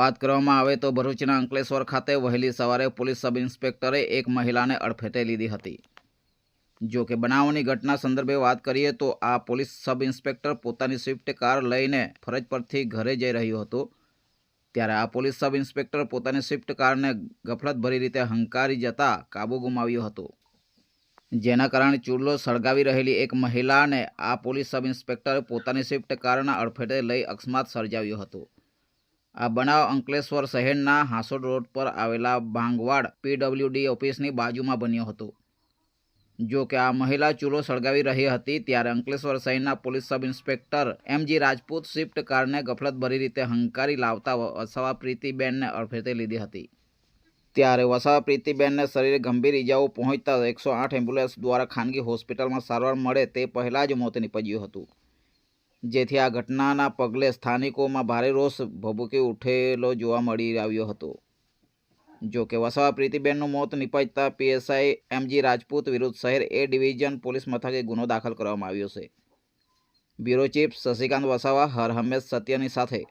વાત કરવામાં આવે તો ભરૂચના અંકલેશ્વર ખાતે વહેલી સવારે પોલીસ સબ ઇન્સ્પેક્ટરે એક મહિલાને અડફેટે લીધી હતી। જો કે બનાવની ઘટના સંદર્ભે વાત કરીએ તો આ પોલીસ સબ ઇન્સ્પેક્ટર પોતાની સ્વિફ્ટ કાર લઈને ફરજ પરથી ઘરે જઈ રહ્યો હતો, ત્યારે આ પોલીસ સબ ઇન્સ્પેક્ટર પોતાની સ્વિફ્ટ કારને ગફલતભરી રીતે હંકારી જતા કાબુ ગુમાવ્યો હતો, જેના કારણે ચૂલો સળગાવી રહેલી એક મહિલાને આ પોલીસ સબ ઇન્સ્પેક્ટરે પોતાની સ્વિફ્ટ કારના અડફેટે લઈ અકસ્માત સર્જાવ્યો હતો। આ બનાવ અંકલેશ્વર શહેરના હાંસોડ રોડ પર આવેલા ભાંગવાડ PWD ઓફિસની બાજુમાં બન્યો હતો। જો કે આ મહિલા ચૂલો સળગાવી રહી હતી ત્યારે અંકલેશ્વર શહેરના police sub inspector MG Rajput Swift કારને ગફલતભરી રીતે હંકારી લાવતા વસાવા પ્રીતિબેનને અડફેટે લીધી હતી, ત્યારે વસાવા પ્રીતિબેનને શરીરે ગંભીર ઇજાઓ પહોંચતા 108 એમ્બ્યુલન્સ દ્વારા ખાનગી હોસ્પિટલમાં સારવાર મળે તે પહેલાં જ મોત નીપજ્યું હતું, જેથી આ ઘટનાના પગલે સ્થાનિકોમાં ભારે રોષ ભભૂકી ઉઠેલો જોવા મળી આવ્યો હતો। જો કે વસાવા પ્રીતિબેનનું મોત નીપજતા PSI MG રાજપૂત વિરુદ્ધ શહેર A ડિવિઝન પોલીસ મથકે ગુનો દાખલ કરવામાં આવ્યો છે। બ્યુરો ચીફ શશિકાંત વસાવા, હર હંમેશ સત્યની સાથે।